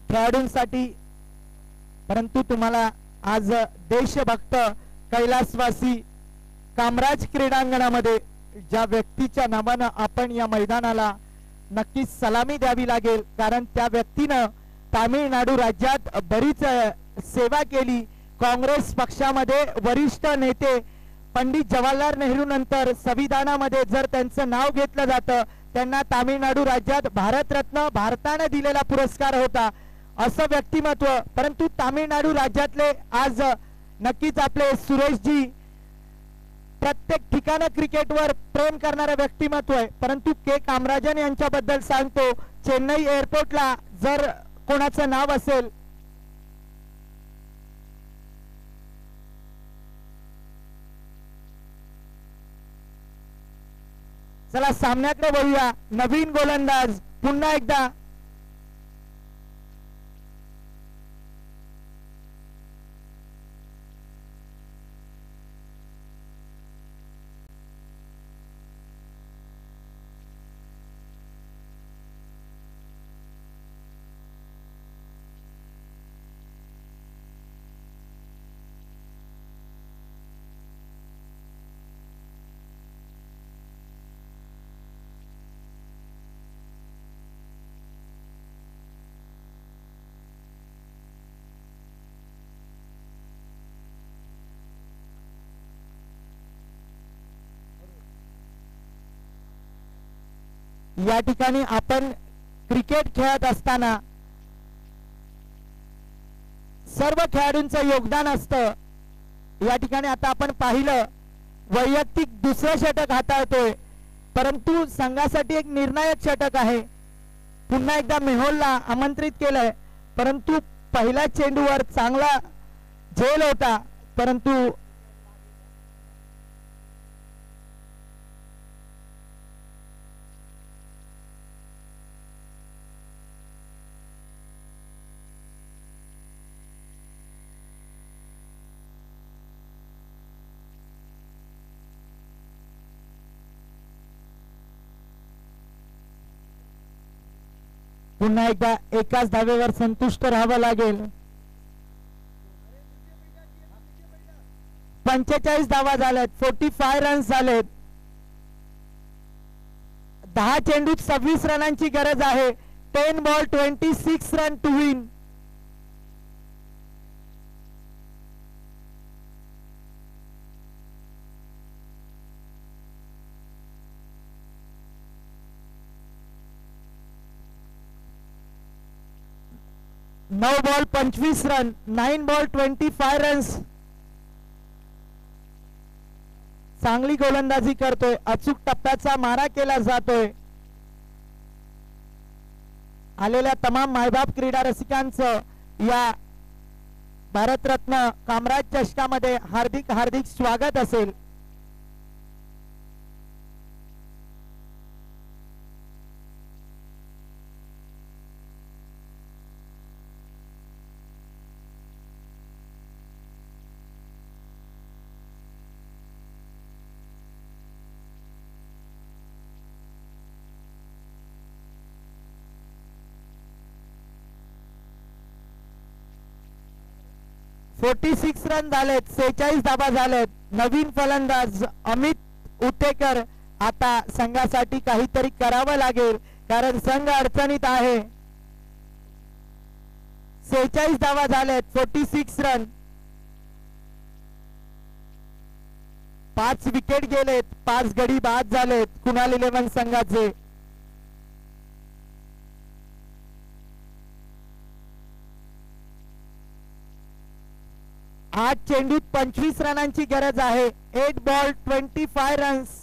खेळाडूंसाठी, परंतु तुम्हाला आज देशभक्त कैलासवासी कामराज क्रीडांगणामध्ये ज्या व्यक्तीच्या नावानं आपण या मैदानाला नक्कीच सलामी द्यावी लागेल, कारण त्या व्यक्तीनं तामिळनाडू राज्यात बरीच सेवा केली. काँग्रेस पक्षामध्ये वरिष्ठ नेते पंडित जवाहरलाल नेहरू नंतर संविधानामध्ये जर त्यांचं नाव घेतलं जातं, त्यांना तामिळनाडू राज्यात भारतरत्न भारताने दिलेला पुरस्कार होता असं व्यक्तिमत्व. परंतु तामिळनाडू राज्यातले आज नक्कीच आपले सुरेशजी प्रत्येक ठिकाणी क्रिकेटवर प्रेम करणारे व्यक्तिमत्व आहे. परंतु के कामराजन यांच्याबद्दल सांगतो, चेन्नई एअरपोर्टला जर कोणाचं नाव असेल, चला सामन्याकडे वळूया. नवीन गोलंदाज पुन्हा एकदा या ठिकाणी आपण क्रिकेट खेळत असताना सर्व खेळाडूंचं योगदान असतं. या ठिकाणी आता आपण पाहिलं वैयक्तिक दुसरं षटक हाताळतोय, परंतु संघासाठी एक निर्णायक षटक आहे. पुन्हा एकदा मेहोलला आमंत्रित केलंय, परंतु पहिल्या चेंडूवर चांगला झेल होता, परंतु पुन्हा एकदा एकाच धावेवर संतुष्ट राहावं लागेल. 45 धावा झाल्यात. 45 रन्स झालेत. 10 चेंडूत 26 रनांची गरज आहे. 10 बॉल 26 रन टू विन. नौ बॉल 25 रन. 9 ball 25 runs. चांगली गोलंदाजी करतोय. अचूक टप्प्याचा मारा केला जातोय. आलेल्या तमाम मायबाप क्रीडा रसिकांचं या भारतरत्न कामराज चषकामध्ये हार्दिक हार्दिक स्वागत असेल. फोर्टी रन झालेत, 46 धाबा झालेत. नवीन फलंदाज अमित उतेकर आता संघासाठी काहीतरी करावं लागेल कारण संघ अडचणीत आहे. 46 धावा झालेत, 46 रन. 5 विकेट गेलेत, 5 गडी बाद झालेत कुणाल 11 संघाचे. 8 चेंडूत 25 रनांची गरज आहे. 8 बॉल 25 रन्स.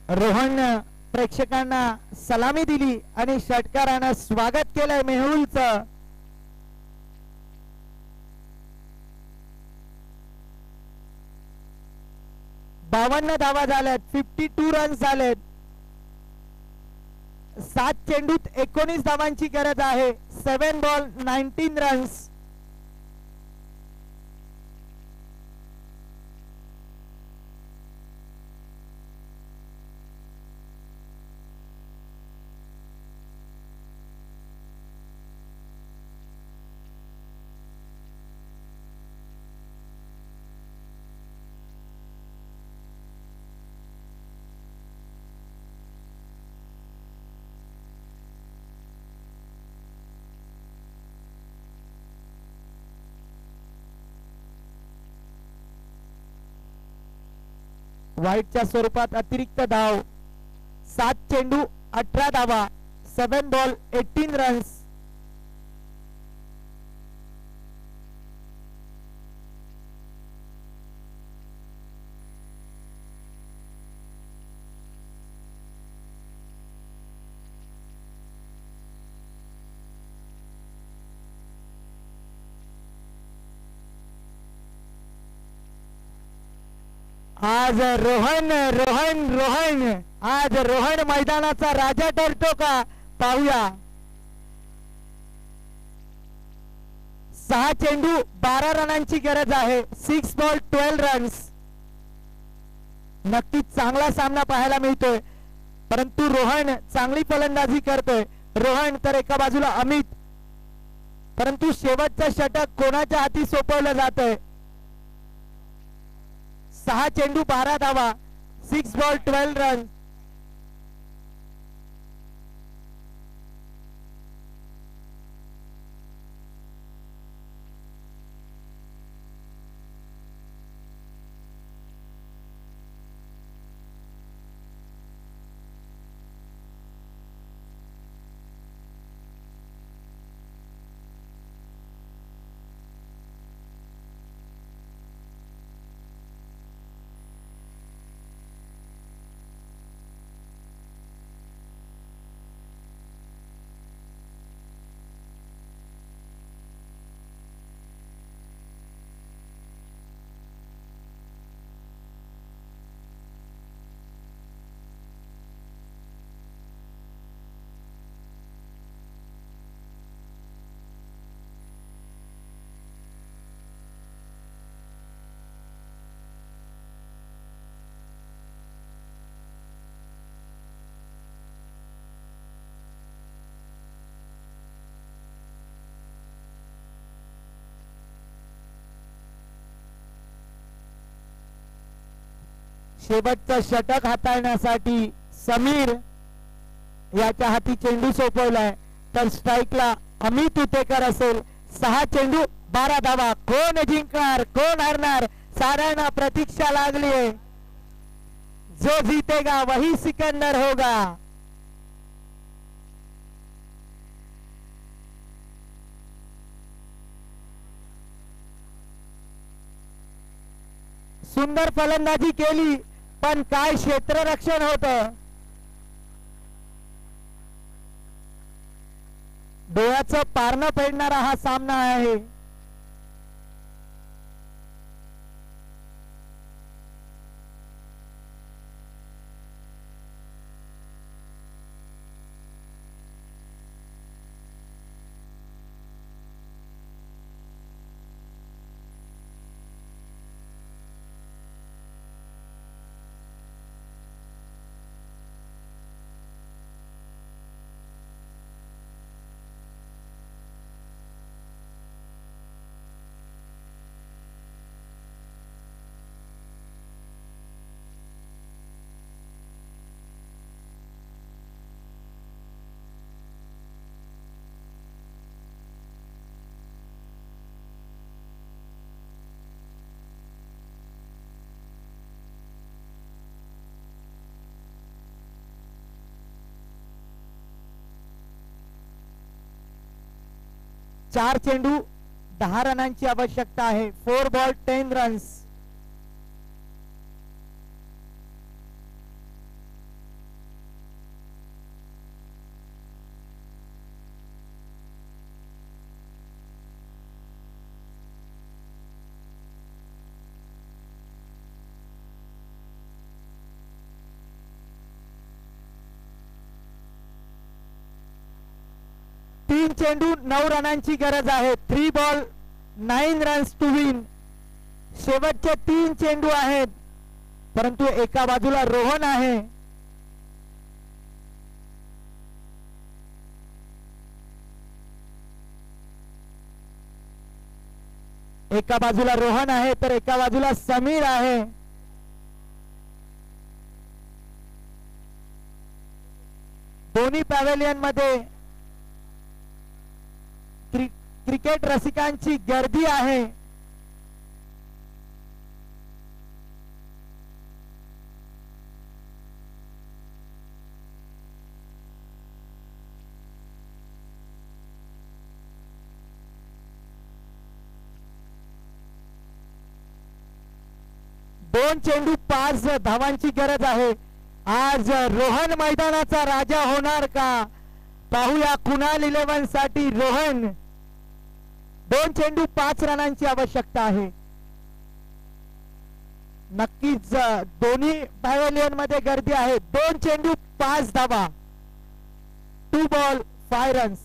रोहन प्रेक्षकांना सलामी दिली आणि षटकारानं स्वागत केलंय मेहुलचं. बावन्न धावा झाल्यात, 52 रन्स झालेत. 7 चेंडूत 19 धावांची गरज आहे. 7 बॉल 19 रन्स. वाईटच्या स्वरूपात अतिरिक्त धाव. 7 चेंडू 18 धावा. 7 बॉल 18 रन्स. आज रोहन रोहन रोहन आज रोहन मैदानाचा राजा ठरतो का पाहूया. 6 चेंडू 12 रनांची गरज आहे. 6 बॉल 12 रन्स. नक्कीच चांगला सामना पाहायला मिळतोय परंतु रोहन चांगली फलंदाजी करतोय. रोहन तर एका बाजूला अमित, परंतु शेवटचं षटक कोणाच्या हाती सोपवलं जातंय. 6 चेंडू 12 धावा. 6 बॉल 12 रन. शेवटचं षटक हाताळण्यासाठी समीर याच्या हाती चेंडू सोपवलाय, तर स्ट्राईकला अमित उतेकर असेल. 6 चेंडू 12 धावा. कोण जिंकणार कोण हरणार साऱ्यांना प्रतीक्षा लागली आहे. जो जीतेगा वही सिकंदर होगा. सुंदर फलंदाजी केली, पण काय क्षेत्ररक्षण होतं. डोळ्याचं पारणं फेडणारा हा सामना आहे. चार चेंडू 10 रनांची आवश्यकता आहे. 4 बॉल 10 रन्स. तीन चेंडू 9 रनांची गरज आहे. 3 बॉल 9 रन्स टू विन. शेवटचे 3 चेंडू आहेत, परंतु एका बाजूला रोहन आहे. एका बाजूला रोहन आहे तर एका बाजूला समीर आहे. दोन्ही पॅव्हेलियन मध्ये क्रिकेट रसिकांची गर्दी आहे. दोन चेंडू 5 धावांची गरज आहे. आज रोहन मैदानाचा राजा होणार का? पाहूया. कुणाल 11 साठी रोहन. 2 चेंडू 5 रनांची आवश्यकता आहे. नक्कीच दोन्ही पॅव्हेलियन मध्ये गर्दी आहे. 2 चेंडू 5 धावा. 2 बॉल 5 रन्स.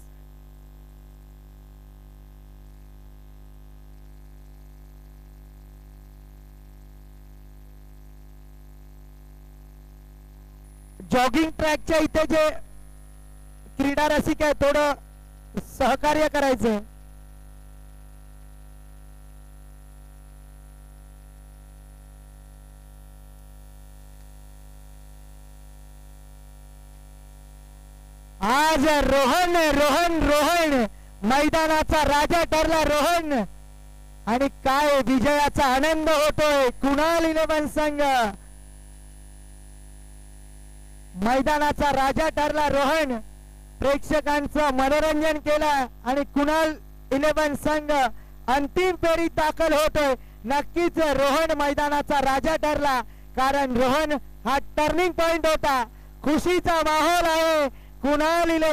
जॉगिंग ट्रॅकच्या इथे जे क्रीडा रसिक आहे थोडं सहकार्य करायचं. आज रोहन रोहन रोहन मैदानाचा राजा ठरला रोहन. आणि काय विजयाचा आनंद होतोय. कुणाल 11 संघ मैदानाचा राजा ठरला रोहन. प्रेक्षकांचं मनोरंजन केलं आणि कुणाल 11 संघ अंतिम फेरीत दाखल होतोय. नक्कीच रोहन मैदानाचा राजा ठरला, कारण रोहन हा टर्निंग पॉइंट होता. खुशीचा माहोल आहे. कुणाल 11